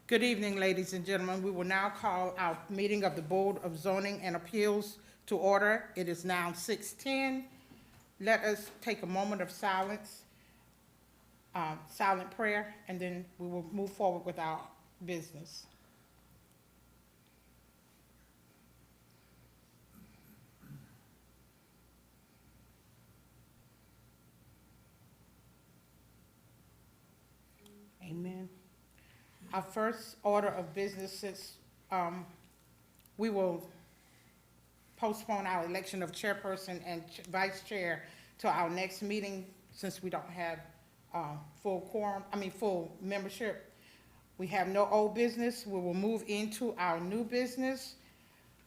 Good evening, ladies and gentlemen. We will now call our meeting of the Board of Zoning and Appeals to order. It is now 6:10. Let us take a moment of silence, silent prayer, and then we will move forward with our business. Amen. Our first order of business, since we will postpone our election of chairperson and vice chair to our next meeting, since we don't have full membership. We have no old business. We will move into our new business.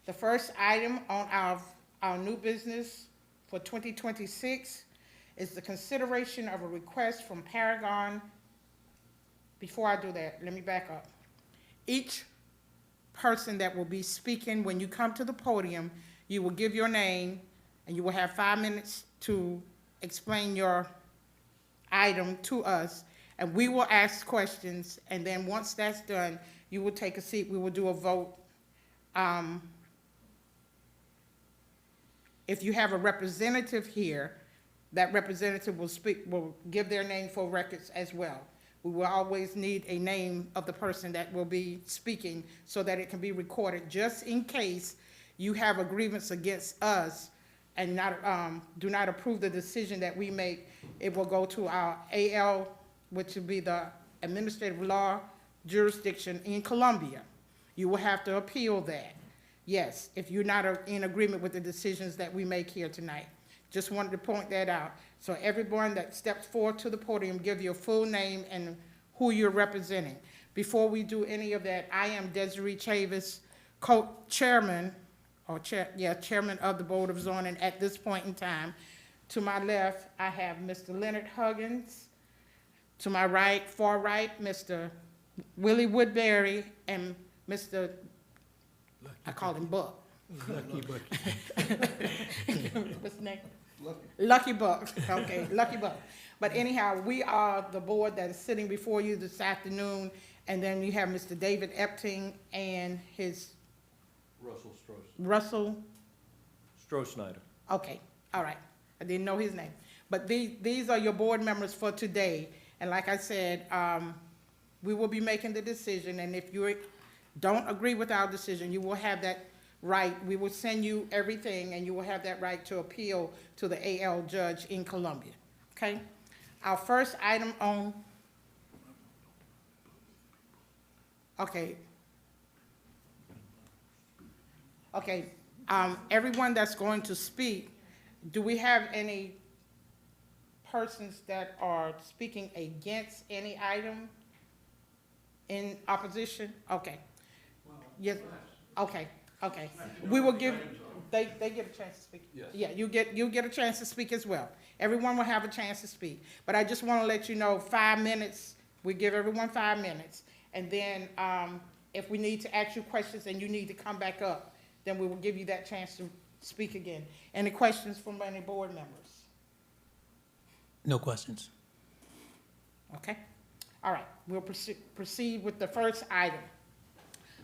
The first item on our new business for 2026 is the consideration of a request from Paragon. Before I do that, let me back up. Each person that will be speaking, when you come to the podium, you will give your name, and you will have 5 minutes to explain your item to us, and we will ask questions, and then once that's done, you will take a seat. We will do a vote. If you have a representative here, that representative will give their name for records as well. We will always need a name of the person that will be speaking so that it can be recorded, just in case you have a grievance against us and do not approve the decision that we make. It will go to our AL, which will be the administrative law jurisdiction in Columbia. You will have to appeal that. Yes, if you're not in agreement with the decisions that we make here tonight. Just wanted to point that out. So everyone that steps forward to the podium, give your full name and who you're representing. Before we do any of that, I am Desiree Chavis, chairman of the Board of Zoning at this point in time. To my left, I have Mr. Leonard Huggins. To my right, far right, Mr. Willie Woodbury and Mr. I call him Buck. Lucky Bucky. What's his name? Lucky Buck. Okay, Lucky Buck. But anyhow, we are the board that is sitting before you this afternoon, and then you have Mr. David Epting and his Russell. Stroh-Snyder. Okay, all right. I didn't know his name. But these are your board members for today. And like I said, we will be making the decision, and if you don't agree with our decision, you will have that right. We will send you everything, and you will have that right to appeal to the AL judge in Columbia, okay? Our first item on, okay. Okay, everyone that's going to speak, do we have any persons that are speaking against any item in opposition? Okay. Yes, okay. Okay, we will give, they get a chance to speak. Yes. Yeah, you get a chance to speak as well. Everyone will have a chance to speak. But I just want to let you know, 5 minutes, we give everyone 5 minutes. And then if we need to ask you questions and you need to come back up, then we will give you that chance to speak again. Any questions from any board members? No questions. Okay, all right, we'll proceed with the first item.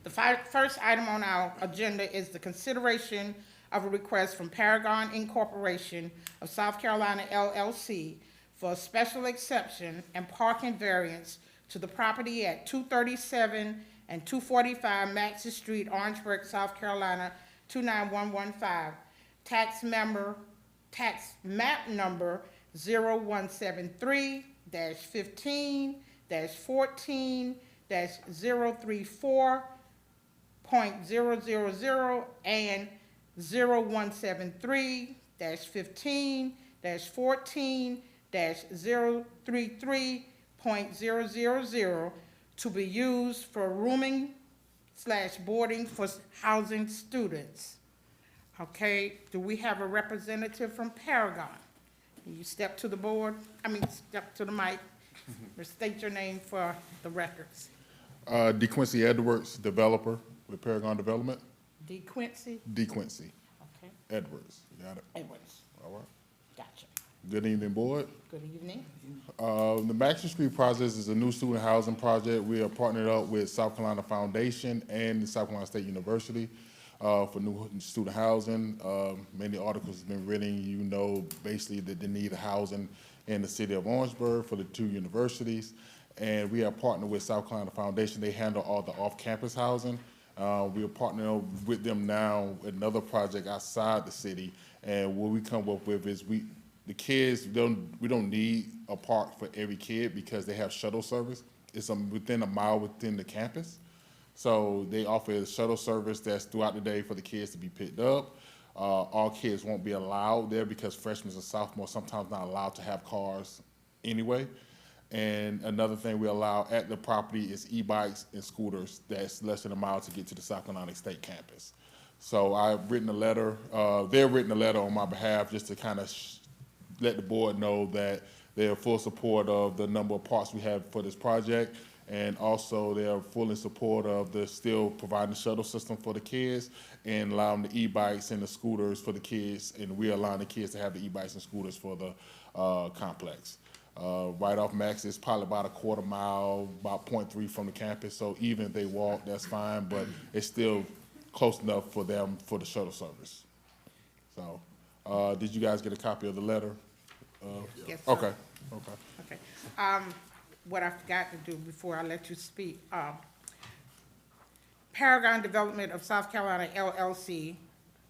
The first item on our agenda is the consideration of a request from Paragon Incorporation of South Carolina LLC for a special exception and parking variance to the property at 237 and 245 Maxey Street, Orangeburg, South Carolina, 29115. Tax map number 0173-15-14-034. 0.000 and 0173-15-14-033.000 to be used for rooming/boarding for housing students. Okay, do we have a representative from Paragon? Can you step to the step to the mic, or state your name for the records. DeQuincy Edwards, developer with Paragon Development. DeQuincy? DeQuincy Okay, Edwards, you got it? Edwards, All right. gotcha. Good evening, board. Good evening. The Maxon Street project is a new student housing project. We are partnered up with South Carolina Foundation and the South Carolina State University for new student housing. Many articles have been written, you know, basically that they need housing in the city of Orangeburg for the two universities. And we are partnered with South Carolina Foundation. They handle all the off-campus housing. We are partnering with them now with another project outside the city. And what we come up with is the kids, we don't need a park for every kid because they have shuttle service. It's within a mile within the campus. So they offer a shuttle service that's throughout the day for the kids to be picked up. All kids won't be allowed there because freshmen and sophomores sometimes not allowed to have cars anyway. And another thing we allow at the property is e-bikes and scooters that's less than a mile to get to the South Carolina State campus. So I've written a letter, they've written a letter on my behalf just to kind of let the board know that they're full support of the number of parks we have for this project. And also they're full in support of the still providing the shuttle system for the kids and allowing the e-bikes and the scooters for the kids. And we're allowing the kids to have the e-bikes and scooters for the complex. Right off Max is probably about a quarter mile, about 0.3 from the campus. So even if they walk, that's fine, but it's still close enough for them for the shuttle service. So, did you guys get a copy of the letter? Yes, sir. Okay. Okay. What I forgot to do before I let you speak, Paragon Development of South Carolina LLC,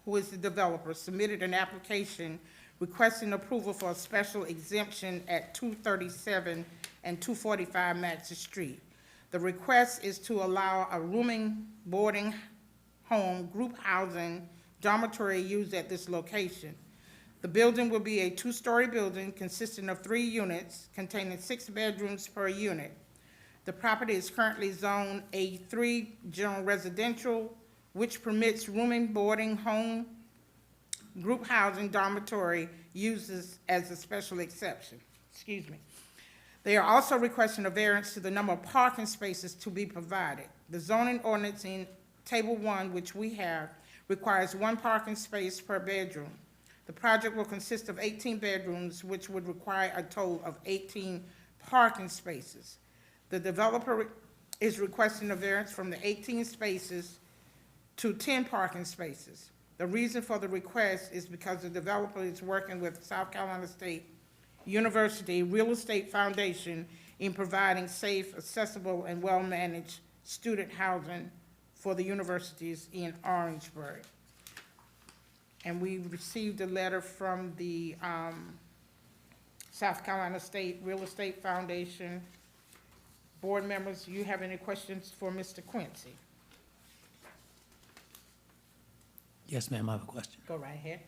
who is the developer, submitted an application requesting approval for a special exemption at 237 and 245 Maxon Street. The request is to allow a rooming, boarding, home, group housing, dormitory used at this location. The building will be a two-story building consisting of 3 units containing 6 bedrooms per unit. The property is currently zoned A3 general residential, which permits rooming, boarding, home, group housing, dormitory uses as a special exception. Excuse me. They are also requesting a variance to the number of parking spaces to be provided. The zoning ordinance in Table 1, which we have, requires 1 parking space per bedroom. The project will consist of 18 bedrooms, which would require a total of 18 parking spaces. The developer is requesting a variance from the 18 spaces to 10 parking spaces. The reason for the request is because the developer is working with South Carolina State University Real Estate Foundation in providing safe, accessible, and well-managed student housing for the universities in Orangeburg. And we received a letter from the South Carolina State Real Estate Foundation. Board members, you have any questions for Mr. Quincy? Yes, ma'am, I have a question. Go right ahead.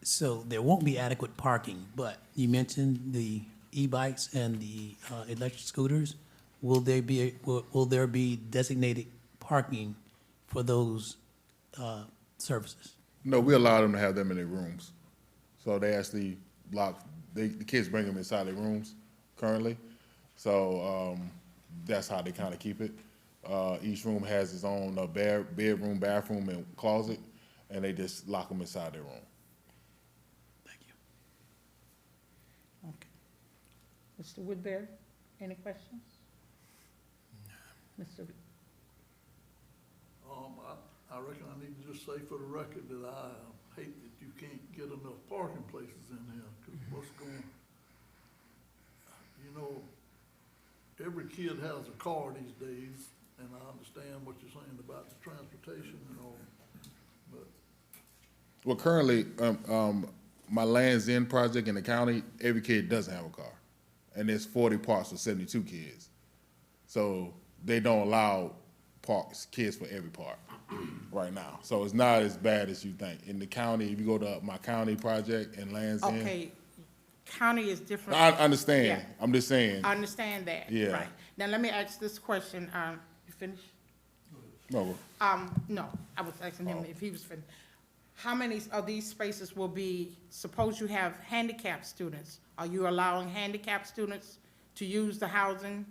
So there won't be adequate parking, but you mentioned the e-bikes and the electric scooters. Will there be designated parking for those services? No, we allow them to have them in their rooms. So they actually the kids bring them inside their rooms currently. So that's how they kind of keep it. Each room has its own bedroom, bathroom, and closet, and they just lock them inside their room. Thank you. Okay. Mr. Woodbury, any questions? Mr. I reckon I need to just say for the record that I hate that you can't get enough parking places in here, because what's going, you know, every kid has a car these days, and I understand what you're saying about the transportation and all, but Well, currently, my Lands End project in the county, every kid doesn't have a car. And there's 40 parks for 72 kids. So they don't allow kids for every park right now. So it's not as bad as you think. In the county, if you go to my county project in Lands End. Okay, county is different. I understand. Yeah. I'm just saying. I understand that. Yeah. Right. Now, let me ask this question. You finished? No, No, I was asking him if he was finished. How many of these spaces will be, suppose you have handicapped students, are you allowing handicapped students to use the housing?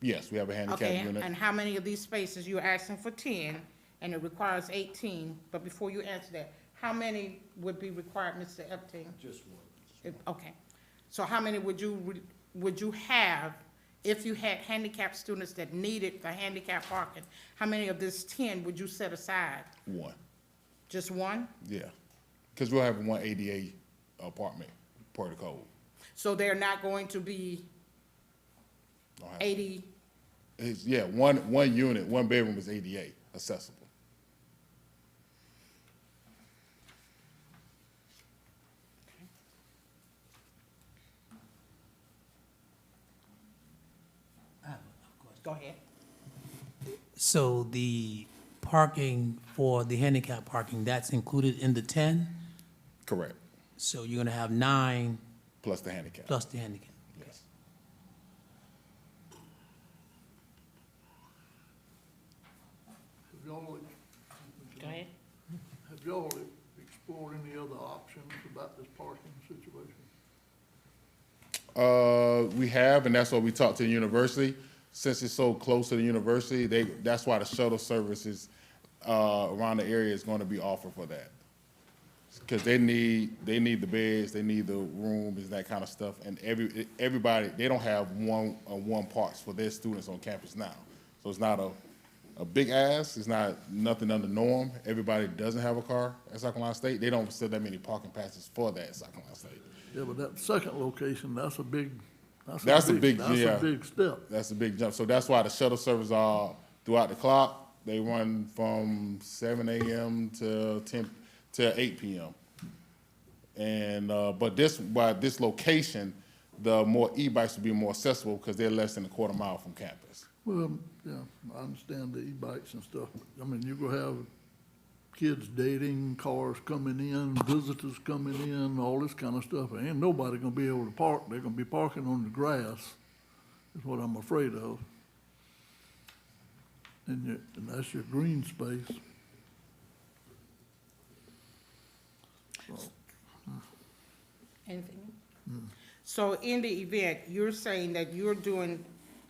yes, we have a handicap Okay, unit. and how many of these spaces, you're asking for 10, and it requires 18, but before you answer that, how many would be required, Mr. Epting? Just one. Okay, so how many would you have if you had handicapped students that needed the handicap parking? How many of this 10 would you set aside? One, Just one? yeah. Because we'll have one ADA apartment per the code. So they're not going to be Don't have- 80, Yeah, one unit, one bedroom is ADA accessible. go ahead. So the parking for the handicap parking, that's included in the 10? Correct, So you're gonna have 9 plus the handicap. plus the handicap? Yes. Have y'all, Go ahead. have y'all explored any other options about this parking situation? We have, and that's what we talked to the university. Since it's so close to the university, that's why the shuttle services, around the area is gonna be offered for that. Cause they need the beds, they need the rooms, and that kind of stuff, and everybody, they don't have one parks for their students on campus now. So it's not a big ask, it's not nothing under norm. Everybody doesn't have a car at South Carolina State. They don't sell that many parking passes for that at South Carolina State. Yeah, but that second location, that's a big That's a big, That's yeah. a big step. That's a big jump. So that's why the shuttle service are throughout the clock. They run from 7 a.m. to 8 p.m. And, but by this location, the more e-bikes will be more accessible because they're less than a quarter mile from campus. Well, yeah, I understand the e-bikes and stuff. I mean, you're gonna have kids dating, cars coming in, visitors coming in, all this kind of stuff. Ain't nobody gonna be able to park. They're gonna be parking on the grass, is what I'm afraid of. And that's your green space. Anything? So in the event, you're saying that you're doing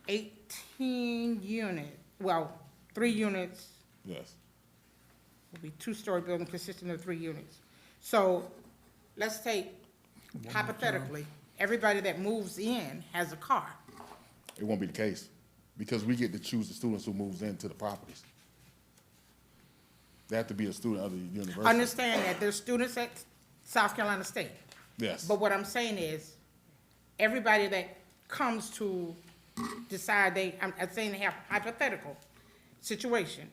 18 unit, well, 3 units, Yes. will be two-story building consisting of 3 units. So let's take hypothetically, everybody that moves in has a car. It won't be the case because we get to choose the students who moves into the properties. They have to be a student of the university. Understand that there's students at South Carolina State. Yes. But what I'm saying is, everybody that comes to decide I'm saying they have hypothetical situation.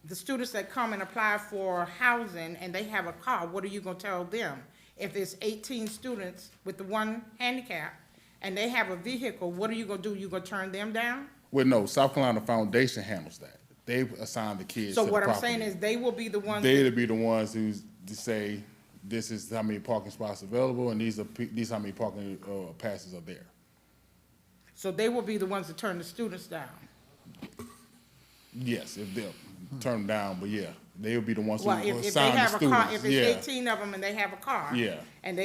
The students that come and apply for housing and they have a car, what are you gonna tell them? If there's 18 students with the one handicap and they have a vehicle, what are you gonna do? You gonna turn them down? Well, no, South Carolina Foundation handles that. They assign the kids to So the what I'm property. saying is, they will be the ones. They'll be the ones who say, this is how many parking spots available, and these how many parking passes are there. So they will be the ones to turn the students down. Yes, if they'll turn them down, but yeah, they'll be the ones who Well, if they assign the have a car, students. if it's Yeah, 18 of them and they have a car. Yeah. And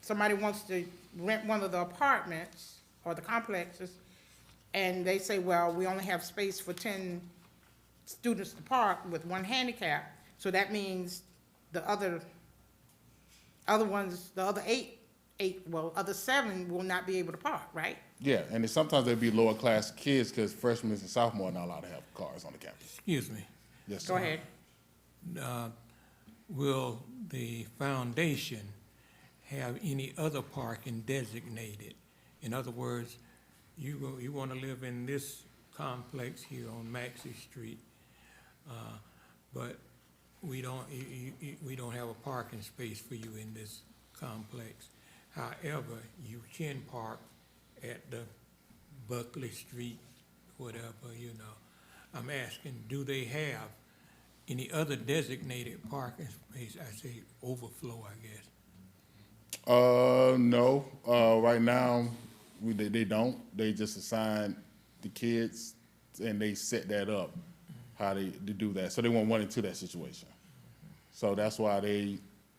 somebody wants to rent one of the apartments or the complexes, and they say, well, we only have space for 10 students to park with one handicap, so that means the other ones, the other other 7 will not be able to park, right? yeah, and then sometimes there'll be lower class kids, because freshmen and sophomores are not allowed to have cars on the campus. Excuse me, Yes, Go sir. ahead. will the foundation have any other parking designated? In other words, you want to live in this complex here on Maxey Street, but we don't have a parking space for you in this complex. However, you can park at the Buckley Street, whatever, you know. I'm asking, do they have any other designated parking space? I say overflow, I guess. No, right now, they don't. They just assign the kids, and they set that up, how to do that. So they won't run into that situation. So that's why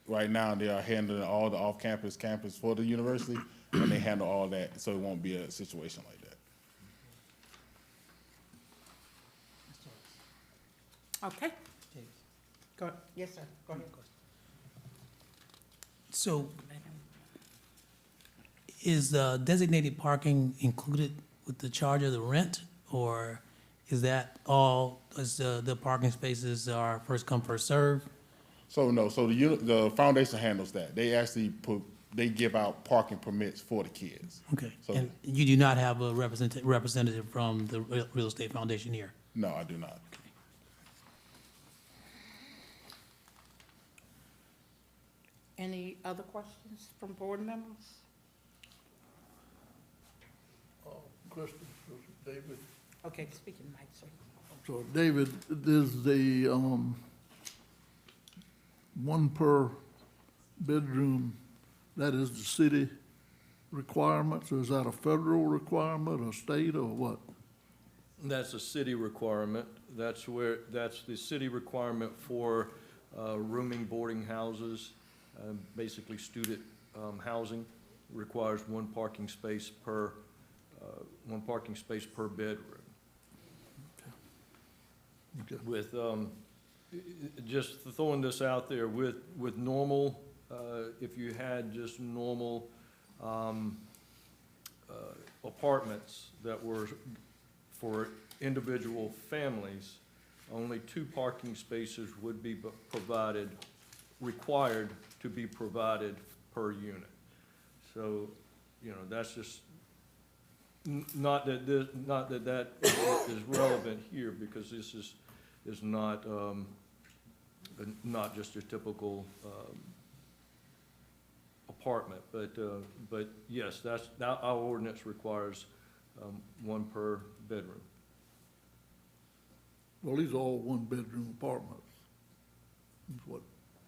right now, they are handling all the off-campus campus for the university, and they handle all that, so it won't be a situation like that. Okay. Go, yes, sir, go ahead. So is designated parking included with the charge of the rent? Or is that all, is the parking spaces are first come, first serve? So no, so the foundation handles that. They actually they give out parking permits for the kids. Okay, So- and you do not have a representative from the Real Estate Foundation here? No, I do not. Any other questions from board members? Question for David. Okay, speaking Mike, sir. So, David, there's the, one per bedroom, that is the city requirement, so is that a federal requirement, a state, or what? That's a city requirement. That's the city requirement for rooming boarding houses, basically student housing requires one parking space per bedroom. Okay. With, just throwing this out there, with normal, if you had just normal apartments that were for individual families, only 2 parking spaces would be required to be provided per unit. So, that's just, not that that is relevant here, because this is not just a typical apartment, but yes, our ordinance requires 1 per bedroom. Well, these are all one-bedroom apartments. Is what,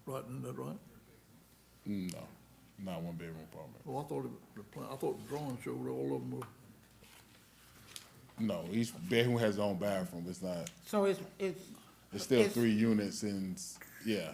right, isn't that right? No, not one bedroom apartment. Well, I thought the drawing showed all of them were, No, each bedroom has its own bathroom. It's not, So it's it's still It's- 3 units and, yeah.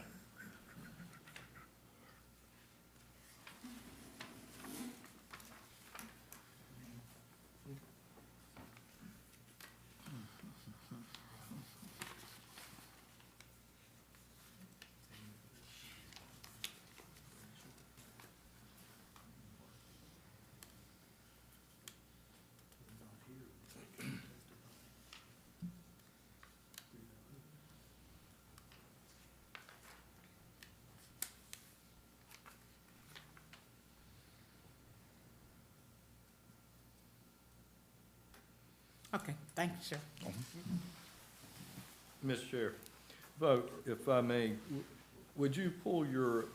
okay, thank you, sir. Mr. Chair, if I may, would you pull your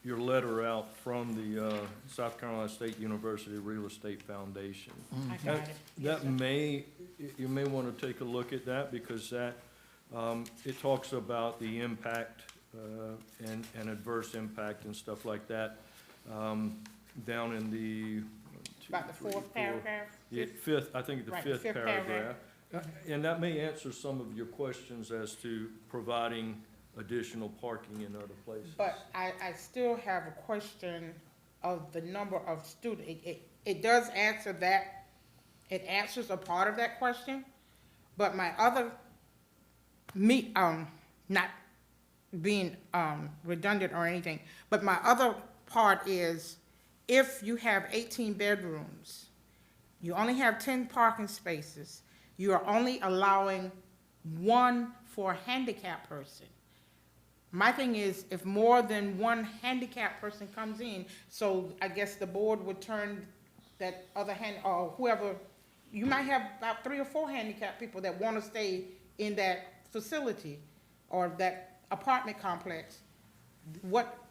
letter out from the South Carolina State University Real Estate Foundation? I got it. Yes, sir. You may want to take a look at that, because that, it talks about the impact and adverse impact and stuff like that, down in the. About the 4th paragraph? The fifth, I think the Right, the 5th fifth paragraph. paragraph. And that may answer some of your questions as to providing additional parking in other places. But I still have a question of the number of students. It does answer that, it answers a part of that question, but my other, not being redundant or anything, but my other part is, if you have 18 bedrooms, you only have 10 parking spaces, you are only allowing 1 for a handicapped person. My thing is, if more than 1 handicapped person comes in, so I guess the board would turn that other or whoever, you might have about 3 or 4 handicapped people that want to stay in that facility or that apartment complex.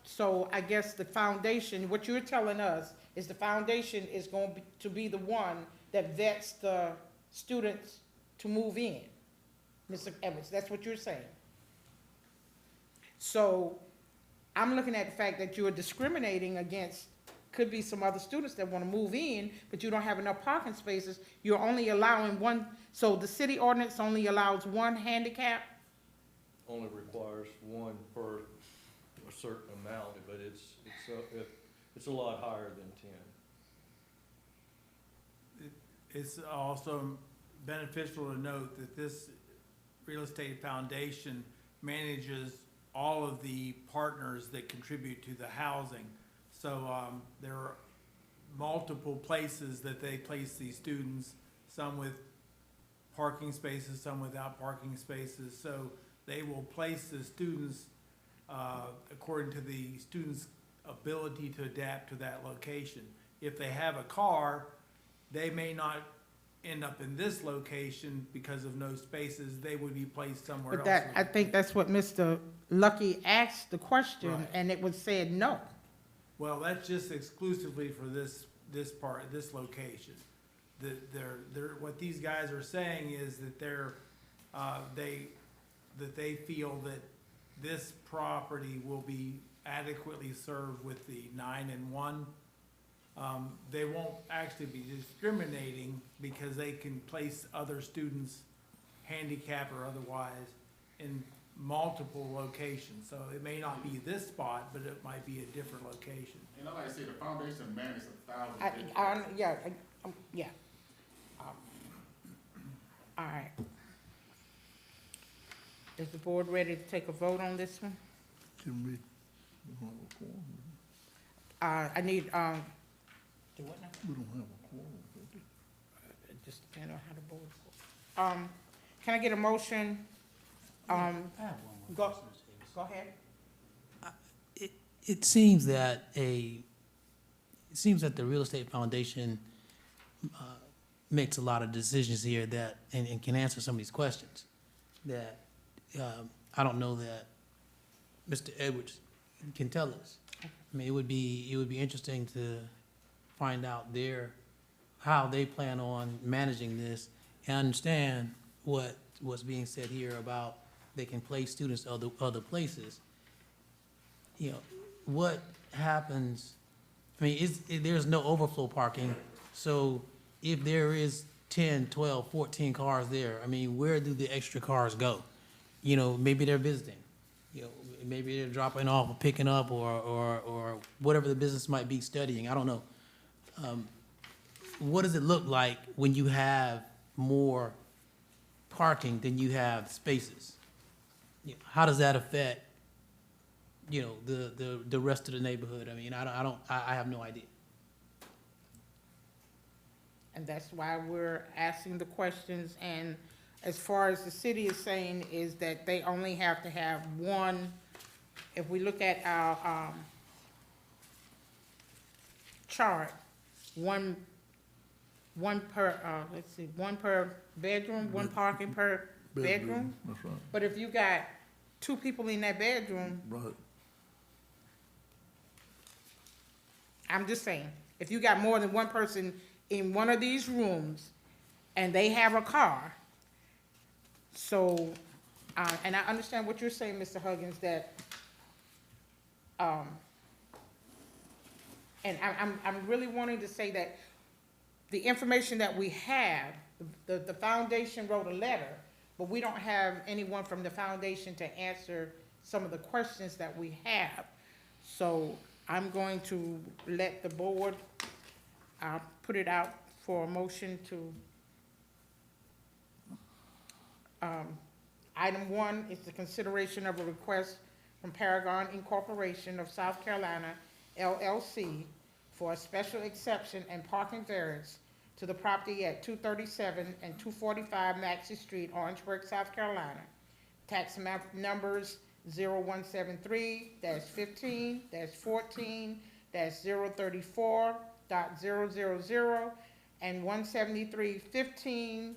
So I guess the foundation, what you're telling us is the foundation is going to be the one that vets the students to move in. Mr. Evans, that's what you're saying? So I'm looking at the fact that you're discriminating against, could be some other students that want to move in, but you don't have enough parking spaces. You're only allowing 1, so the city ordinance only allows 1 handicap? Only requires 1 per a certain amount, but it's a lot higher than 10. It's also beneficial to note that this real estate foundation manages all of the partners that contribute to the housing. So, there are multiple places that they place these students, some with parking spaces, some without parking spaces. So they will place the students, according to the student's ability to adapt to that location. If they have a car, they may not end up in this location because of no spaces. They would be placed somewhere But else. that, I think that's what Mr. Lucky asked the question, Right. and it was said no. Well, that's just exclusively for this location. What these guys are saying is that they feel that this property will be adequately served with the 9 and 1. They won't actually be discriminating because they can place other students, handicap or otherwise, in multiple locations. So it may not be this spot, but it might be a different location. And like I said, the foundation manages 1,000. Yeah. All right. Is the board ready to take a vote on this one? Can we don't have a quorum? I need, do what now? We don't have a quorum. It just depends on how the board. Can I get a motion? I have one more Go- question, Ms. Davis. Go ahead. It seems that the Real Estate Foundation makes a lot of decisions here that, and can answer some of these questions that I don't know that Mr. Edwards can tell us. I mean, it would be interesting to find out how they plan on managing this and understand what's being said here about they can place students other places. You know, what happens, I mean, there's no overflow parking, so if there is 10, 12, 14 cars there, I mean, where do the extra cars go? You know, maybe they're visiting, you know, maybe they're dropping off or picking up or whatever the business might be, studying, I don't know. What does it look like when you have more parking than you have spaces? You know, how does that affect, you know, the rest of the neighborhood? I mean, I have no idea. And that's why we're asking the questions, and as far as the city is saying, is that they only have to have one. If we look at our, chart, one per, one per bedroom, one parking per bedroom. That's right, But if you got 2 people in that bedroom, right. I'm just saying, if you got more than one person in one of these rooms and they have a car, so, and I understand what you're saying, Mr. Huggins, that, and I'm really wanting to say that the information that we have, the foundation wrote a letter, but we don't have anyone from the foundation to answer some of the questions that we have. So I'm going to let the board, put it out for a motion to, item 1 is the consideration of a request from Paragon Incorporation of South Carolina, LLC, for a special exception and parking variance to the property at 237 and 245 Maxey Street, Orangeburg, South Carolina. Tax map numbers 0173-15-14-034.000 and 173-15,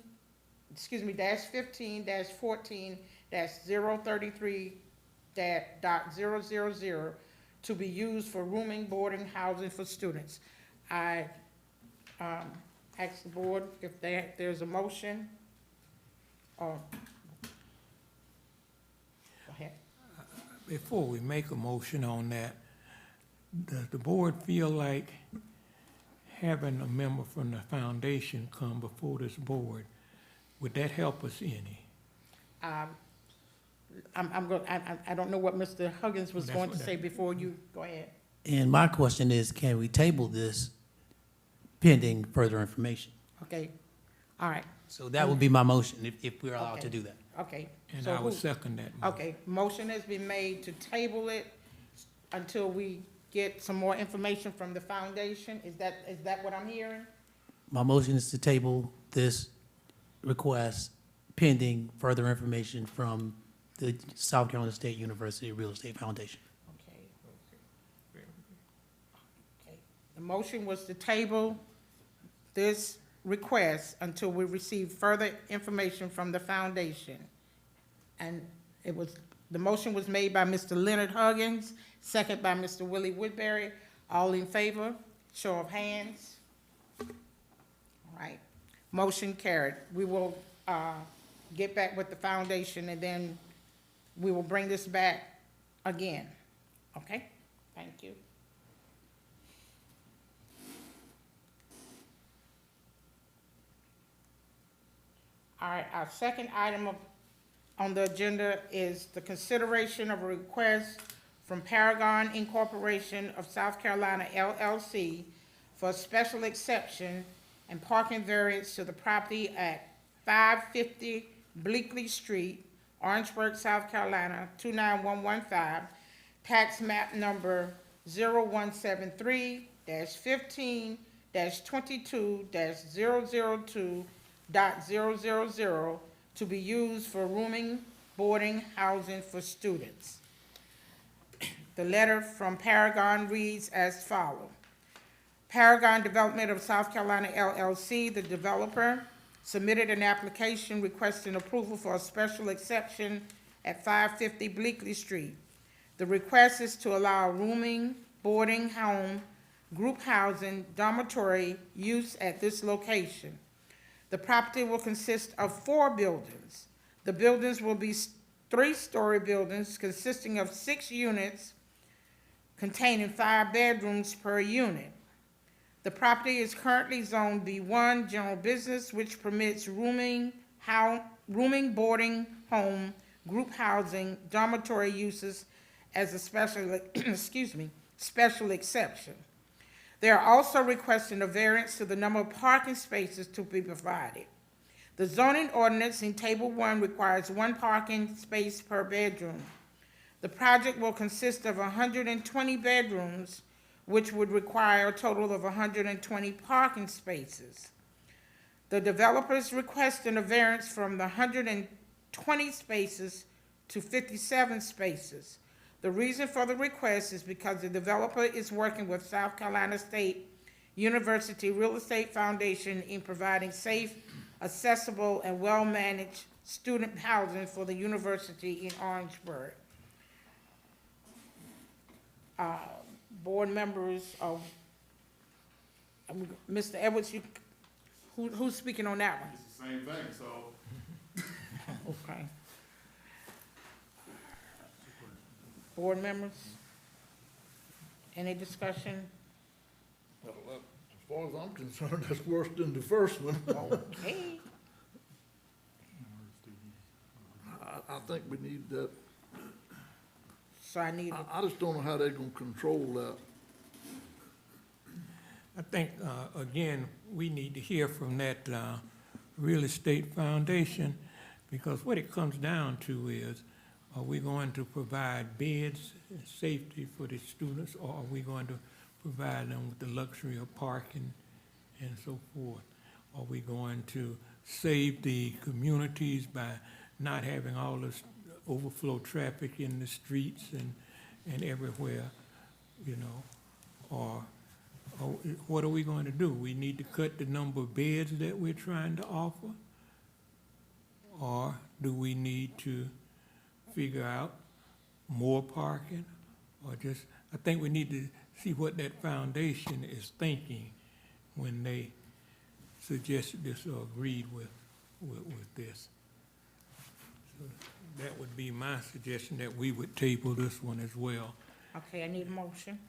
-14-033.000 to be used for rooming, boarding, housing for students. I ask the board if there's a motion. Go ahead. Before we make a motion on that, does the board feel like having a member from the foundation come before this board, would that help us any? I don't know what Mr. Huggins was That's going to what say before you, go ahead. And my question is, can we table this pending further information? Okay, all right, So that would be my motion, if we're allowed to Okay. do that. Okay. And so I would who- second that. motion. Okay, motion has been made to table it until we get some more information from the foundation. Is that what I'm hearing? My motion is to table this request pending further information from the South Carolina State University Real Estate Foundation. Okay. Okay. The motion was to table this request until we receive further information from the foundation. And the motion was made by Mr. Leonard Huggins, second by Mr. Willie Woodbury. All in favor? Show of hands. All right. Motion carried. We will get back with the foundation, and then we will bring this back again. Okay? Thank you. All right, our second item on the agenda is the consideration of a request from Paragon Incorporation of South Carolina LLC for a special exception and parking variance to the property at 550 Bleakley Street, Orangeburg, South Carolina, 29115, tax map number 0173-15-22-002.000 to be used for rooming, boarding, housing for students. The letter from Paragon reads as follows. Paragon Development of South Carolina LLC, the developer, submitted an application requesting approval for a special exception at 550 Bleakley Street. The request is to allow rooming, boarding, home, group housing, dormitory use at this location. The property will consist of 4 buildings. The buildings will be 3-story buildings consisting of 6 units containing 5 bedrooms per unit. The property is currently zoned B1 General Business, which permits rooming, boarding, home, group housing, dormitory uses as a special, special exception. They are also requesting a variance to the number of parking spaces to be provided. The zoning ordinance in Table 1 requires 1 parking space per bedroom. The project will consist of 120 bedrooms, which would require a total of 120 parking spaces. The developers requesting a variance from the 120 spaces to 57 spaces. The reason for the request is because the developer is working with South Carolina State University Real Estate Foundation in providing safe, accessible, and well-managed student housing for the university in Orangeburg. Board members of, Mr. Edwards, who's speaking on that one? It's the same thing, so. Okay. Board members? Any discussion? Well, as far as I'm concerned, that's worse than the first one. Okay. I think we need that. So I need, I just don't know how they're gonna control that. I think, again, we need to hear from that real estate foundation, because what it comes down to is, are we going to provide beds and safety for the students, or are we going to provide them with the luxury of parking and so forth? Are we going to save the communities by not having all this overflow traffic in the streets and everywhere, you know? Or what are we going to do? We need to cut the number of beds that we're trying to offer? Or do we need to figure out more parking? Or just, I think we need to see what that foundation is thinking when they suggested this or agreed with this. So that would be my suggestion, that we would table this one as well. okay, I need a motion.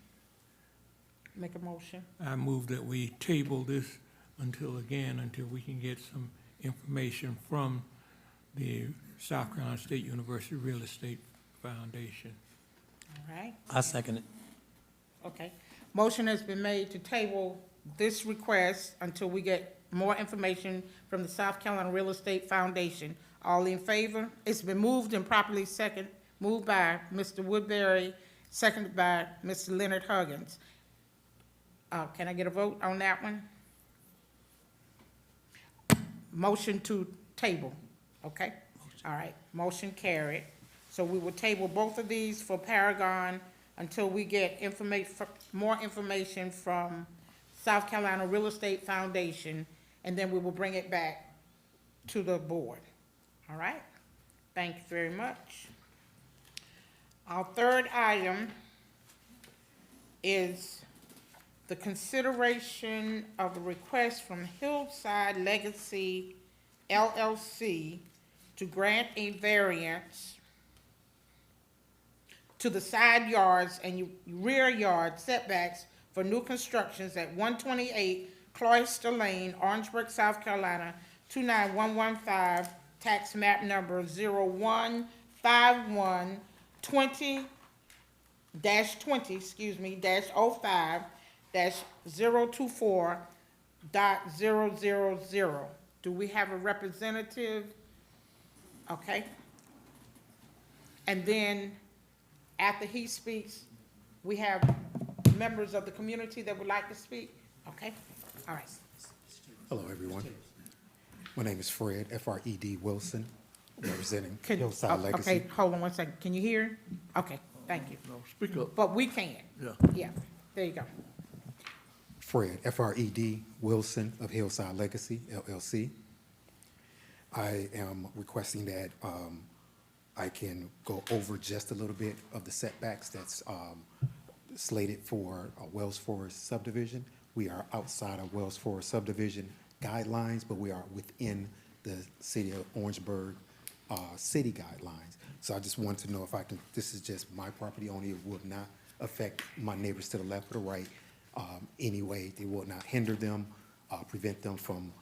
Make a motion. I move that we table this until we can get some information from the South Carolina State University Real Estate Foundation. All right, I second it. okay. Motion has been made to table this request until we get more information from the South Carolina Real Estate Foundation. All in favor? It's been moved and properly moved by Mr. Woodbury, seconded by Mr. Leonard Huggins. Can I get a vote on that one? Motion to table, okay? All right, motion carried. So we will table both of these for Paragon until we get more information from South Carolina Real Estate Foundation, and then we will bring it back to the board. All right? Thank you very much. Our third item is the consideration of the request from Hillside Legacy LLC to grant a variance to the side yards and rear yard setbacks for new constructions at 128 Cloister Lane, Orangeburg, South Carolina, 29115, tax map number 015120-20, -024.000. Do we have a representative? Okay. And then, after he speaks, we have members of the community that would like to speak? Okay, all right. Hello, everyone. My name is Fred, F-R-E-D Wilson, representing Can- Hillside oh, Legacy. Okay, hold on one second. Can you hear? Okay, thank you. No, speak up, But we can. yeah. Yeah, there you go. Fred, F-R-E-D Wilson of Hillside Legacy, LLC. I am requesting that I can go over just a little bit of the setbacks that's slated for Wells Forest subdivision. We are outside of Wells Forest subdivision guidelines, but we are within the city of Orangeburg city guidelines. So I just want to know if I can, this is just my property only, it would not affect my neighbors to the left or the right anyway. It will not hinder them, prevent them from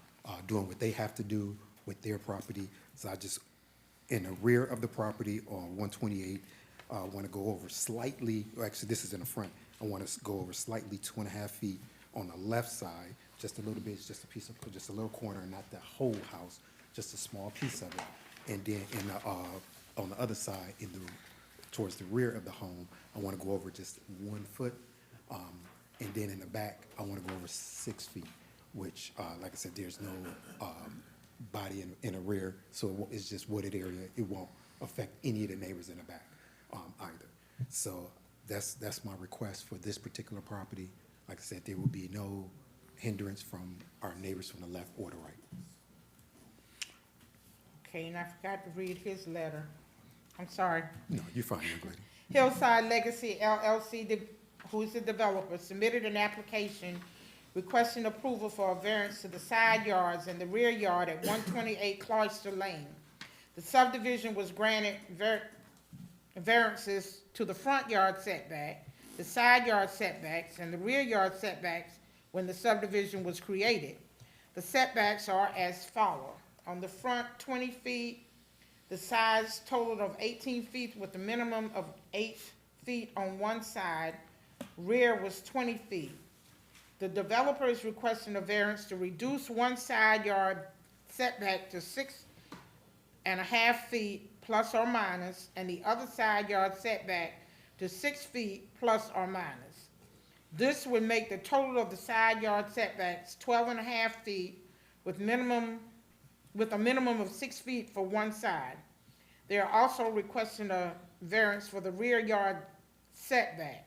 doing what they have to do with their property. So I just, in the rear of the property on 128, want to go over slightly, or actually this is in the front, I want to go over slightly 2.5 feet on the left side, just a little bit, just a piece of, just a little corner, not the whole house, just a small piece of it. And then in the, on the other side, in the, towards the rear of the home, I want to go over just 1 foot. And then in the back, I want to go over 6 feet, which, like I said, there's no body in the rear, so it's just wooded area. It won't affect any of the neighbors in the back either. So that's my request for this particular property. Like I said, there will be no hindrance from our neighbors from the left or the right. Okay, and I forgot to read his letter. I'm sorry. No, you're fine, young lady. Hillside Legacy LLC, who is the developer, submitted an application requesting approval for a variance to the side yards and the rear yard at 128 Cloister Lane. The subdivision was granted variances to the front yard setback, the side yard setbacks, and the rear yard setbacks when the subdivision was created. The setbacks are as follows. On the front, 20 feet, the sides totaled of 18 feet with a minimum of 8 feet on one side. Rear was 20 feet. The developer is requesting a variance to reduce one side yard setback to 6.5 feet plus or minus, and the other side yard setback to 6 feet plus or minus. This would make the total of the side yard setbacks 12.5 feet with a minimum of 6 feet for one side. They are also requesting a variance for the rear yard setback.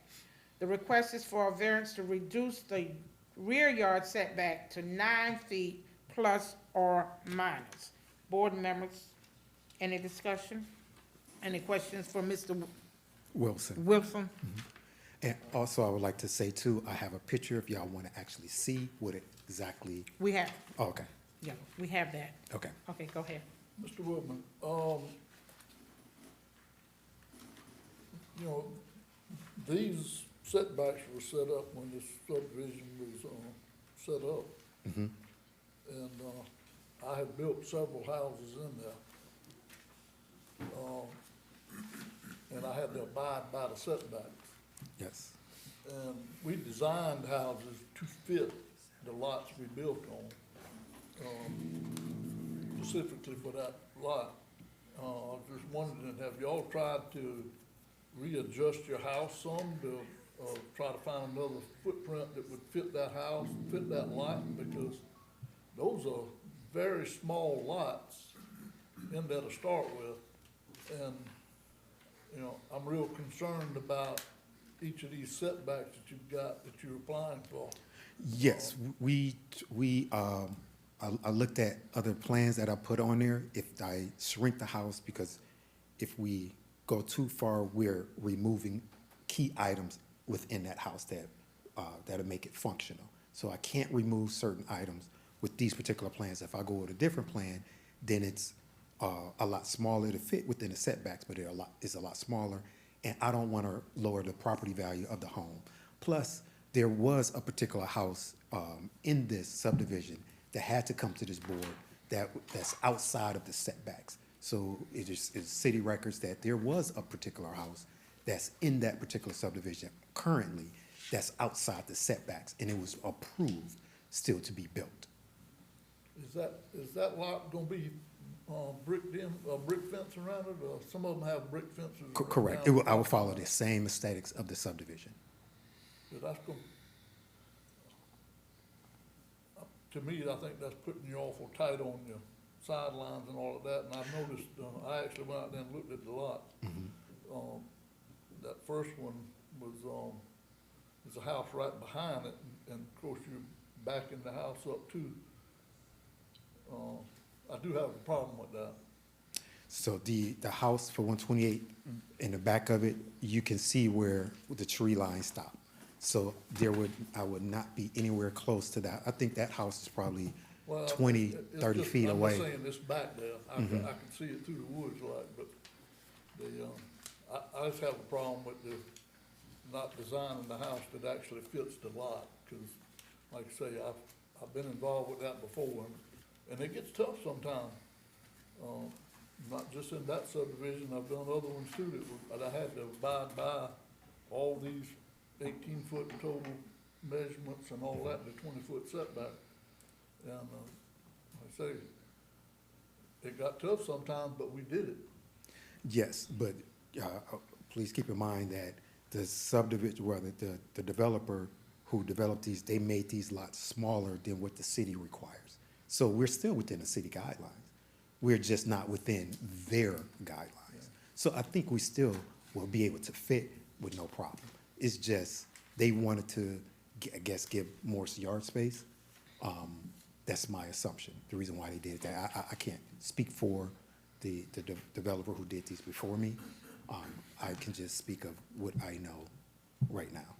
The request is for a variance to reduce the rear yard setback to 9 feet plus or minus. Board members, any discussion? Any questions for Mr. Wilson. Wilson? And also, I would like to say too, I have a picture if y'all want to actually see what it exactly, We have, oh, okay, yeah, we have that. okay. Okay, go ahead. Mr. Woodman, you know, these setbacks were set up when this subdivision was, set up. Mhm. And, I had built several houses in there. And I had to abide by the setbacks. Yes, And we designed houses to fit the lots we built on. specifically for that lot. I was just wondering, have y'all tried to readjust your house some to, try to find another footprint that would fit that house, fit that lot? Because those are very small lots in there to start with. And, you know, I'm real concerned about each of these setbacks that you've got that you're applying for. Yes, I looked at other plans that I put on there. If I shrink the house, because if we go too far, we're removing key items within that house that'll make it functional. So I can't remove certain items with these particular plans. If I go with a different plan, then it's a lot smaller to fit within the setbacks, but it's a lot smaller. And I don't want to lower the property value of the home. Plus, there was a particular house in this subdivision that had to come to this board that's outside of the setbacks. So it's city records that there was a particular house that's in that particular subdivision currently that's outside the setbacks, and it was approved still to be built. Is that lot gonna be, bricked in, brick fence around it, or some of them have brick fences? Correct. around I will follow the same aesthetics of the subdivision. But that's gonna, to me, I think that's putting you awful tight on your sidelines and all of that, and I've noticed, I actually went out there and looked at the lot. That first one was, there's a house right behind it, and of course, you're backing the house up too. I do have a problem with that. So the house for 128, in the back of it, you can see where the tree line stopped. So I would not be anywhere close to that. I think that house is probably Well, 20, it's 30 just- feet away. I'm just saying this back there, I can see it through the woods like, but I just have a problem with the, not designing the house that actually fits the lot, because like I say, I've been involved with that before, and it gets tough sometimes. Not just in that subdivision, I've done other ones too that I had to abide by all these 18-foot total measurements and all that, the 20-foot setback. And, like I say, it got tough sometimes, but we did it. Yes, but please keep in mind that the subdivision, the developer who developed these, they made these lots smaller than what the city requires. So we're still within the city guidelines. We're just not within their guidelines. So I think we still will be able to fit with no problem. It's just, they wanted to, I guess, give more yard space. That's my assumption, the reason why they did that. I can't speak for the developer who did these before me. I can just speak of what I know right now.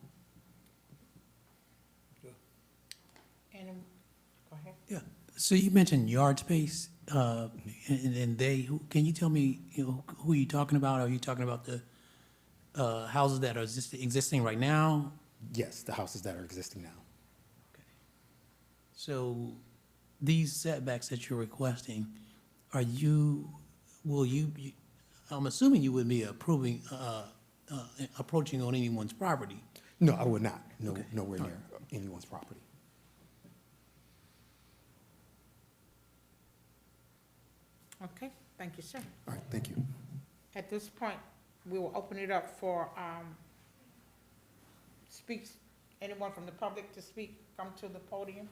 And, go ahead. Yeah, so you mentioned yard space, and can you tell me, who are you talking about? Are you talking about the houses that are existing right now? Yes, the houses that are existing now. So these setbacks that you're requesting, I'm assuming you would be approaching on anyone's property? No, I would not. No, Okay. nowhere near anyone's property. Okay, thank you, sir. All right, thank you. At this point, we will open it up for, anyone from the public to speak, come to the podium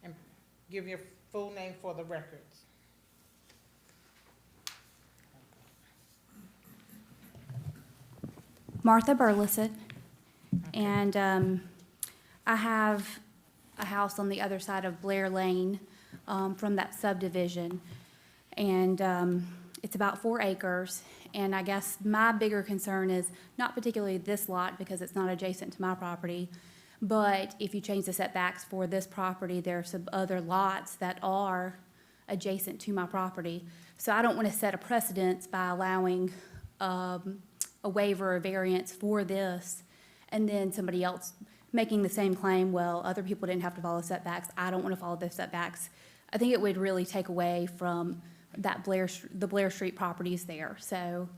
and give your full name for the records. Martha Burleson, and I have a house on the other side of Blair Lane from that subdivision, and it's about 4 acres. And I guess my bigger concern is not particularly this lot because it's not adjacent to my property, but if you change the setbacks for this property, there are some other lots that are adjacent to my property. So I don't want to set a precedence by allowing a waiver or variance for this, and then somebody else making the same claim, well, other people didn't have to follow setbacks, I don't want to follow those setbacks. I think it would really take away from the Blair Street properties there. So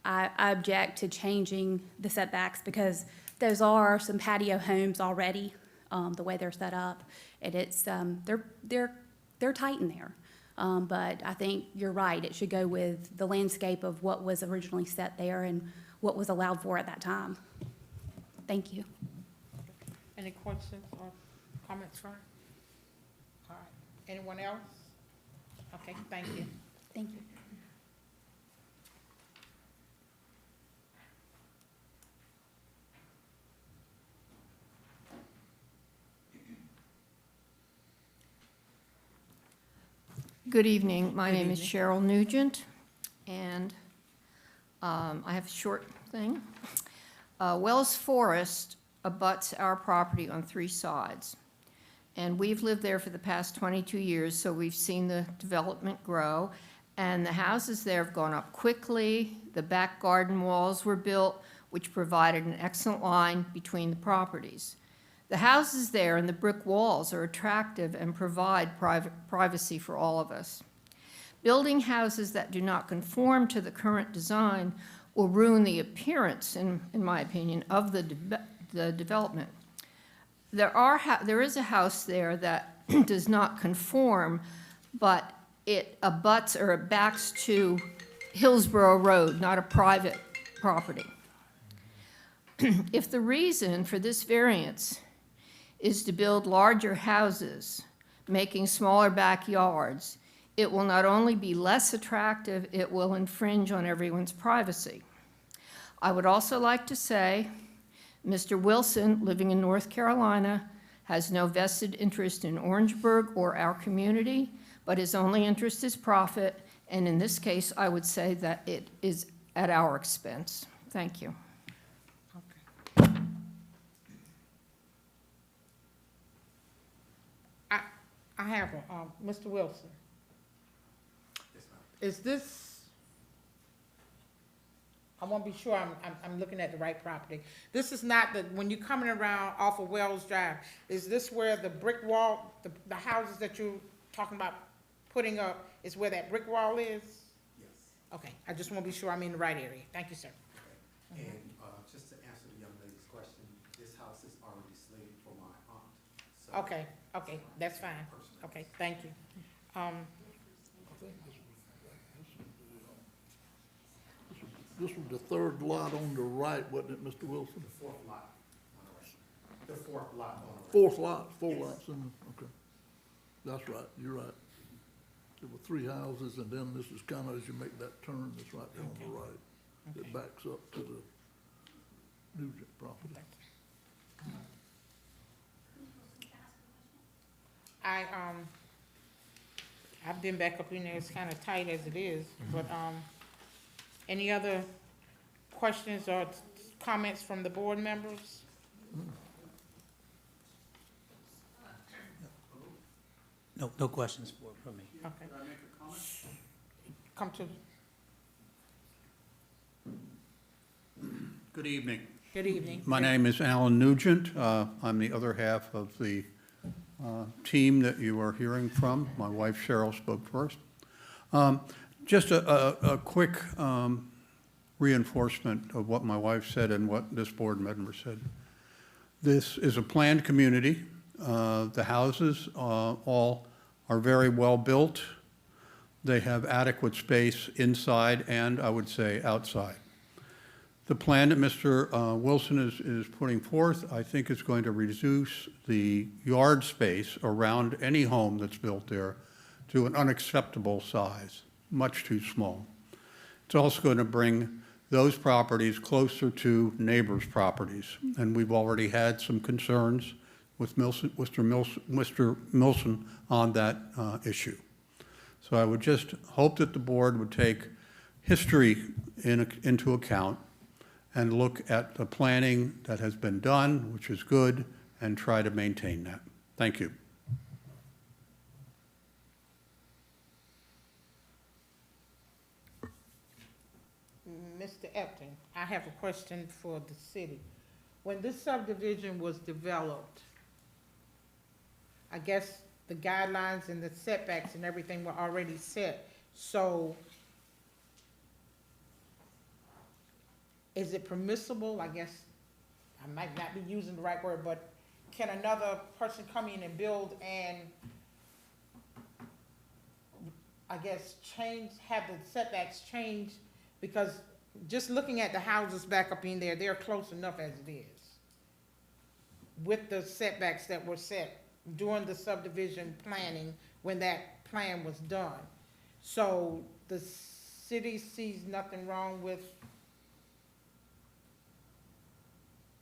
I object to changing the setbacks because those are some patio homes already, the way they're set up. And it's, they're they're tight in there. But I think you're right, it should go with the landscape of what was originally set there and what was allowed for at that time. Thank you. Any questions or comments for her? All right, anyone else? Okay, thank you. Thank you. Good evening. My name is Cheryl Nugent, and I have a short thing. Wells Forest abuts our property on 3 sides, and we've lived there for the past 22 years, so we've seen the development grow, and the houses there have gone up quickly. The back garden walls were built, which provided an excellent line between the properties. The houses there and the brick walls are attractive and provide privacy for all of us. Building houses that do not conform to the current design will ruin the appearance, in my opinion, of the development. There is a house there that does not conform, but it abuts or it backs to Hillsborough Road, not a private property. If the reason for this variance is to build larger houses, making smaller backyards, it will not only be less attractive, it will infringe on everyone's privacy. I would also like to say, Mr. Wilson, living in North Carolina, has no vested interest in Orangeburg or our community, but his only interest is profit, and in this case, I would say that it is at our expense. Thank you. I have one, Mr. Wilson. Is this, I want to be sure I'm looking at the right property. This is not the, when you're coming around off of Wells Drive, is this where the brick wall, the houses that you're talking about putting up, is where that brick wall is? Yes. Okay, I just want to be sure I'm in the right area. Thank you, sir. And just to answer the young lady's question, this house is already slated for my aunt. So Okay, okay, that's fine. Okay, thank you. This was the third lot on the right, wasn't it, Mr. Wilson? the 4th lot on the right. The 4th lot on the right. Fourth lot, 4 lots in, okay. That's right, you're right. There were 3 houses, and then this is kind of, as you make that turn, that's right there on the right. It backs up to the Nugent property. I've been back up in there, it's kind of tight as it is, but, any other questions or comments from the board members? No questions from me. Okay. Come to, Good evening. good evening. My name is Alan Nugent. I'm the other half of the team that you are hearing from. My wife Cheryl spoke first. Just a quick reinforcement of what my wife said and what this board member said. This is a planned community. The houses all are very well built. They have adequate space inside and, I would say, outside. The plan that Mr. Wilson is putting forth, I think, is going to reduce the yard space around any home that's built there to an unacceptable size, much too small. It's also going to bring those properties closer to neighbors' properties, and we've already had some concerns with Mr. Milson on that issue. So I would just hope that the board would take history into account and look at the planning that has been done, which is good, and try to maintain that. Thank you. Mr. Epton, I have a question for the city. When this subdivision was developed, I guess the guidelines and the setbacks and everything were already set, so is it permissible, I guess, I might not be using the right word, but can another person come in and build and I guess, have the setbacks changed? Because just looking at the houses back up in there, they're close enough as it is. With the setbacks that were set during the subdivision planning, when that plan was done. So the city sees nothing wrong with,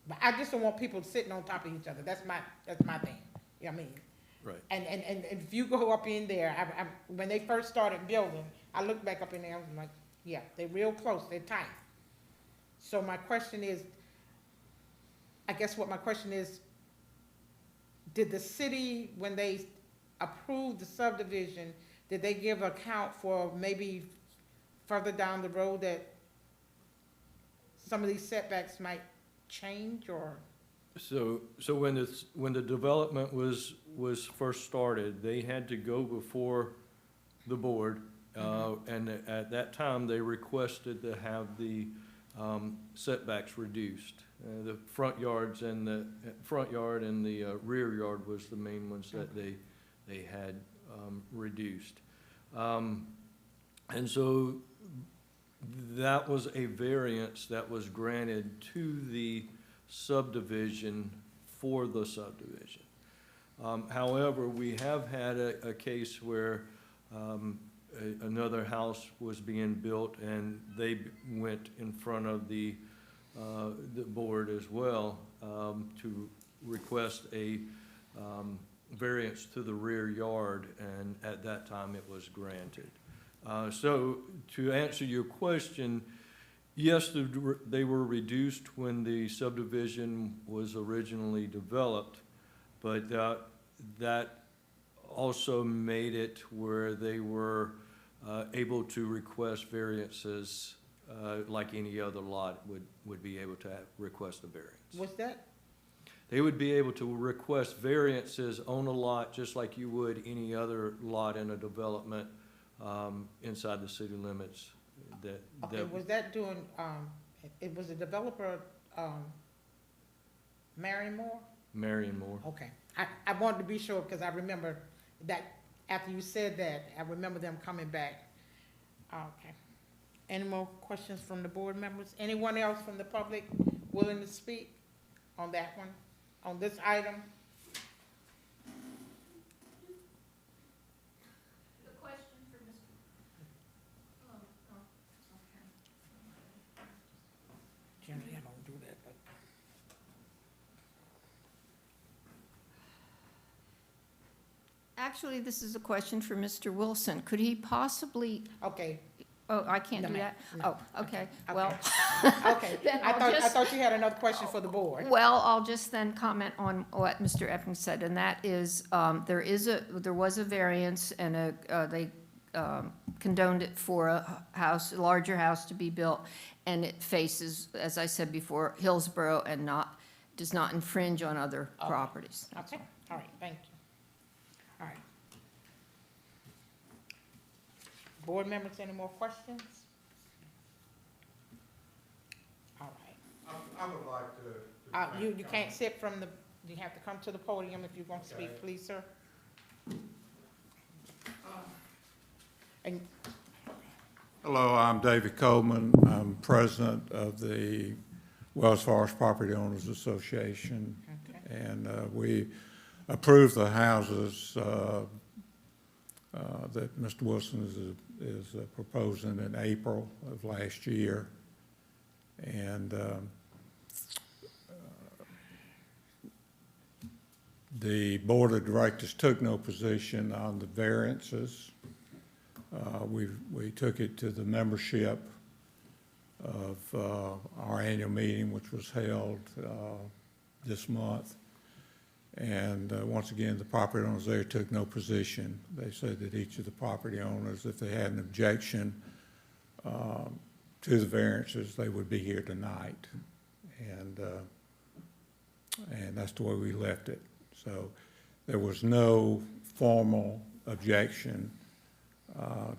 but I just don't want people sitting on top of each other. That's my thing. You know what I mean? Right. And if you go up in there, when they first started building, I looked back up in there, I was like, yeah, they're real close, they're tight. So my question is, I guess what my question is, did the city, when they approved the subdivision, did they give account for maybe further down the road that some of these setbacks might change, or? So when the development was first started, they had to go before the board, and at that time, they requested to have the setbacks reduced. The front yard and the rear yard was the main ones that they had reduced. And so that was a variance that was granted to the subdivision for the subdivision. However, we have had a case where another house was being built, and they went in front of the board as well to request a variance to the rear yard, and at that time it was granted. So to answer your question, yes, they were reduced when the subdivision was originally developed, but that also made it where they were able to request variances like any other lot would be able to request a variance. Was that, They would be able to request variances on a lot just like you would any other lot in a development inside the city limits. okay, was that doing, it was a developer, Marion Moore? Marion Moore. Okay, I wanted to be sure, because I remember that, after you said that, I remember them coming back. Okay. Any more questions from the board members? Anyone else from the public willing to speak on that one, on this item? The question for Mr. Generally, I don't do that, but. Actually, this is a question for Mr. Wilson. Could he possibly, Okay, oh, I can't No, do ma'am. that? No. Oh, okay, Okay. well. okay. Then I I'll just- thought you had another question for the board. Well, I'll just then comment on what Mr. Epping said, and that is, there was a variance, and they condoned it for a house, a larger house to be built, and it faces, as I said before, Hillsborough, and does not infringe on other Okay. properties. Okay, all right, thank you. All right. Board members, any more questions? All right. I would like to. You can't sit from the, you have to come to the podium if you're going to speak, please, sir. And, Hello, I'm David Coleman. I'm president of the Wells Forest Property Owners Association. okay, And we approved the houses that Mr. Wilson is proposing in April of last year. And the board of directors took no position on the variances. We took it to the membership of our annual meeting, which was held this month. And once again, the property owners there took no position. They said that each of the property owners, if they had an objection to the variances, they would be here tonight. And that's the way we left it. So there was no formal objection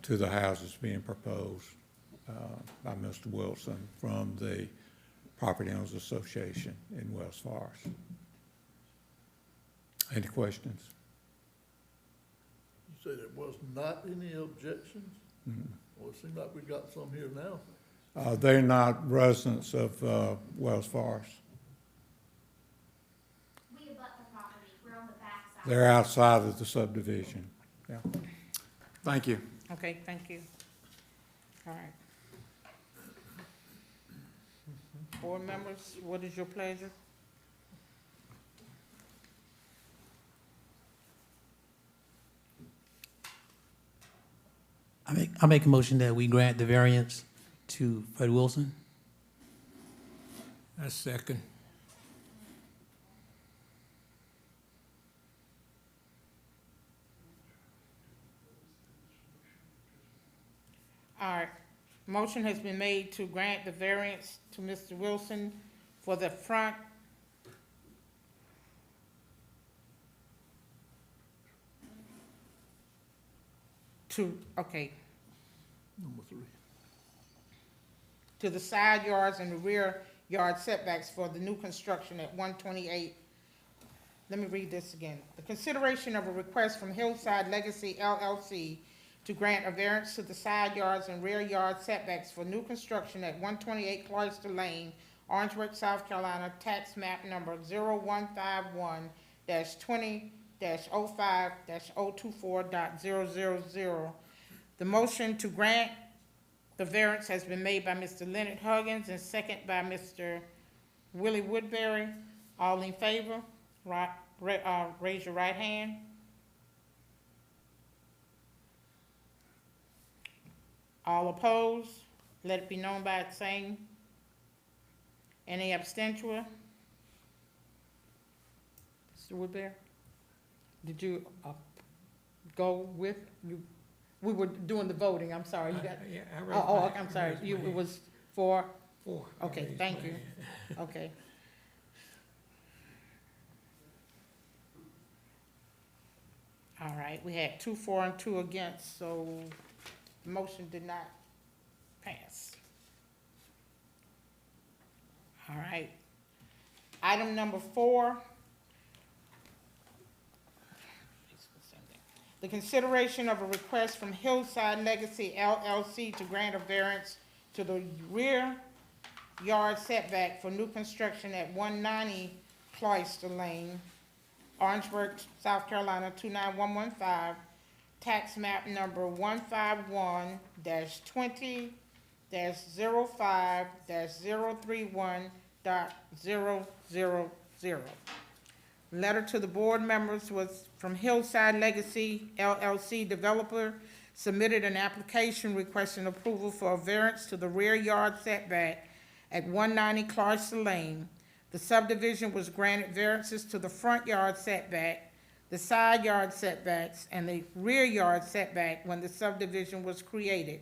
to the houses being proposed by Mr. Wilson from the Property Owners Association in Wells Forest. Any questions? say there was not any objections? Well, it seems like we got some here now. They're not residents of Wells Forest. We abut the property, we're on the backside. They're outside of the subdivision. Yeah. Thank you. Okay, thank you. All right. Board members, what is your pleasure? I make a motion that we grant the variance to Fred Wilson. I second. All right, motion has been made to grant the variance to Mr. Wilson for the front okay, Number 3. to the side yards and the rear yard setbacks for the new construction at 128. Let me read this again. The consideration of a request from Hillside Legacy LLC to grant a variance to the side yards and rear yard setbacks for new construction at 128 Cloister Lane, Orangeburg, South Carolina, tax map number 0151-20-05-024.000. The motion to grant the variance has been made by Mr. Leonard Huggins and second by Mr. Willie Woodbury. All in favor, raise your right hand. All opposed, let it be known by its same. Any abstention? Mr. Woodbury, did you go with you? We were doing the voting. I'm sorry. You got. Yeah, I Oh, I'm sorry. raised my You, it hand. was for. Four. I Okay, raised thank my you. hand. Okay. All right, we had 2 for and 2 against, so the motion did not pass. All right. Item number 4. The consideration of a request from Hillside Legacy LLC to grant a variance to the rear yard setback for new construction at 190 Cloister Lane, Orangeburg, South Carolina, 29115, tax map number 151-20-05-031.000. Letter to the board members was from Hillside Legacy LLC developer, submitted an application requesting approval for a variance to the rear yard setback at 190 Cloister Lane. The subdivision was granted variances to the front yard setback, the side yard setbacks, and the rear yard setback when the subdivision was created.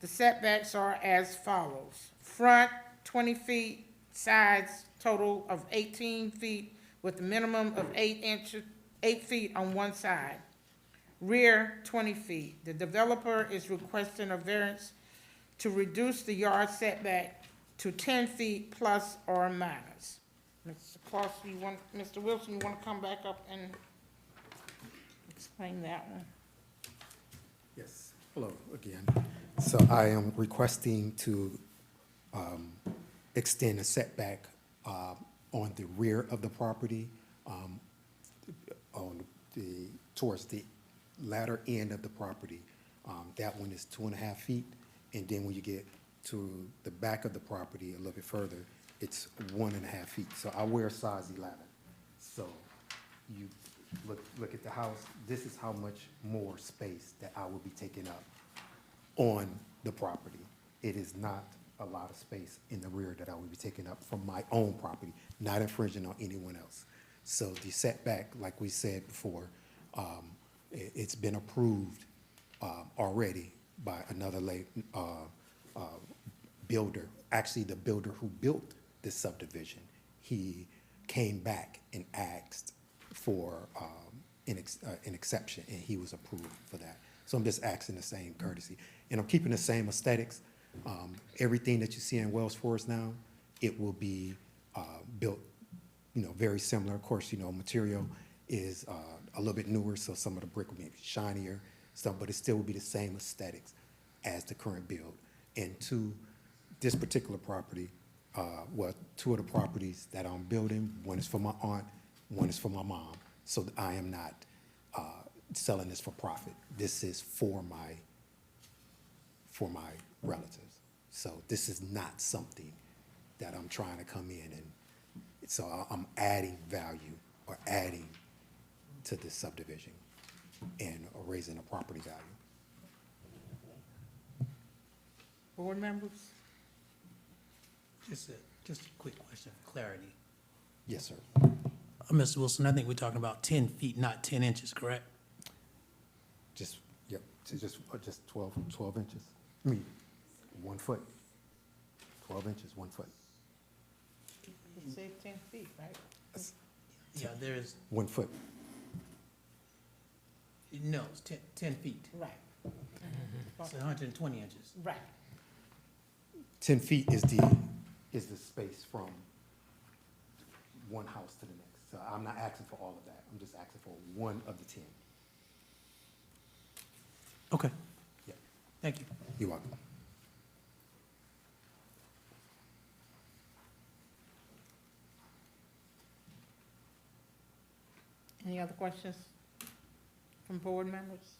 The setbacks are as follows. Front, 20 feet, sides, total of 18 feet, with a minimum of 8 feet on one side. Rear, 20 feet. The developer is requesting a variance to reduce the yard setback to 10 feet plus or minus. Mr. Clausen, Mr. Wilson, you want to come back up and explain that one? Yes, hello again. So I am requesting to extend a setback on the rear of the property, towards the latter end of the property. That one is 2.5 feet, and then when you get to the back of the property a little bit further, it's 1.5 feet. So I wear size 11. So you look at the house, this is how much more space that I will be taking up on the property. It is not a lot of space in the rear that I will be taking up from my own property, not infringing on anyone else. So the setback, like we said before, it's been approved already by another builder. Actually, the builder who built this subdivision, he came back and asked for an exception, and he was approved for that. So I'm just asking the same courtesy. And I'm keeping the same aesthetics. Everything that you see in Wells Forest now, it will be built, very similar. Of course, material is a little bit newer, so some of the brick will be shinier, stuff, but it still will be the same aesthetics as the current build. And to this particular property, well, two of the properties that I'm building, one is for my aunt, one is for my mom. So I am not selling this for profit. This is for my relatives. So this is not something that I'm trying to come in and, so I'm adding value or adding to this subdivision and raising the property value. Board members? Just a quick question for clarity. Yes, sir. Mr. Wilson, I think we're talking about 10 feet, not 10 inches, correct? Just, yep, just 12 inches. I mean, 1 foot. 12 inches, 1 foot. You say 10 feet, right? Yeah, there's, 1 foot. no, it's 10 feet. Right. It's 120 inches. Right. 10 feet is the space from one house to the next. So I'm not asking for all of that. I'm just asking for one of the 10. Okay, Yeah, thank you. you're welcome. Any other questions from board members?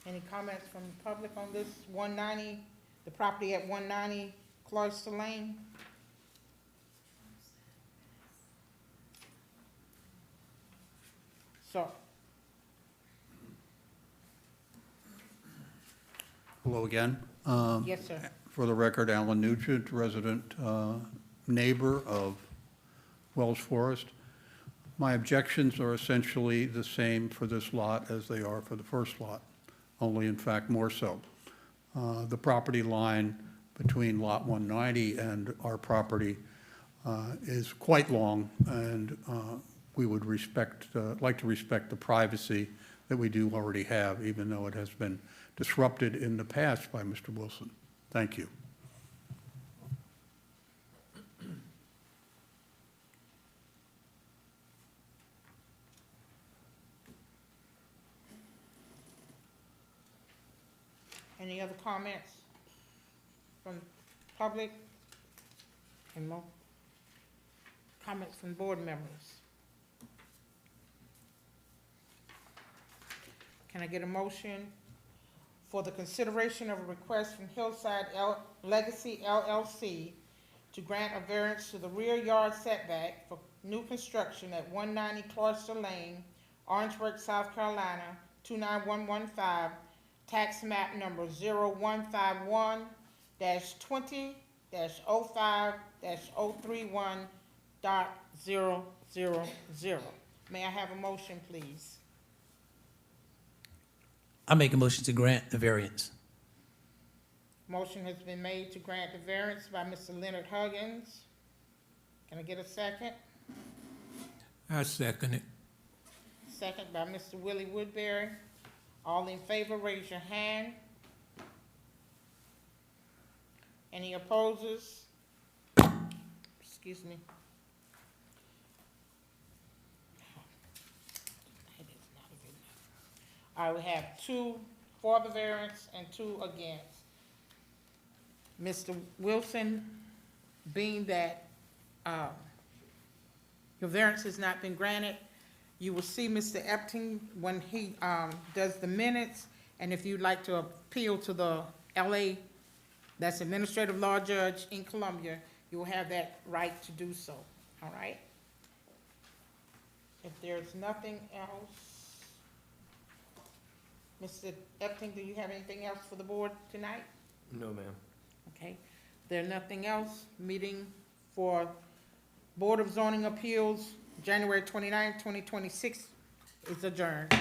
Any comments from the public on this 190, the property at 190 Cloister Lane? So, Hello again. yes, sir. For the record, Alan Nugent, resident neighbor of Wells Forest. My objections are essentially the same for this lot as they are for the first lot, only in fact more so. The property line between Lot 190 and our property is quite long, and we would like to respect the privacy that we do already have, even though it has been disrupted in the past by Mr. Wilson. Thank you. Any other comments from public? And more comments from board members? Can I get a motion for the consideration of a request from Hillside Legacy LLC to grant a variance to the rear yard setback for new construction at 190 Cloister Lane, Orangeburg, South Carolina, 29115, tax map number 0151-20-05-031.000. May I have a motion, please? I make a motion to grant the variance. Motion has been made to grant the variance by Mr. Leonard Huggins. Can I get a second? I second it. Second by Mr. Willie Woodbury. All in favor, raise your hand. Any opposers? Excuse me. That is not good enough. All right, we have 2 for the variance and 2 against. Mr. Wilson, being that your variance has not been granted, you will see Mr. Epting when he does the minutes, and if you'd like to appeal to the LA, that's Administrative Law Judge in Columbia, you will have that right to do so, all right? If there's nothing else, Mr. Epting, do you have anything else for the board tonight? No, ma'am. Okay, there's nothing else, meeting for Board of Zoning Appeals, January 29, 2026 is adjourned.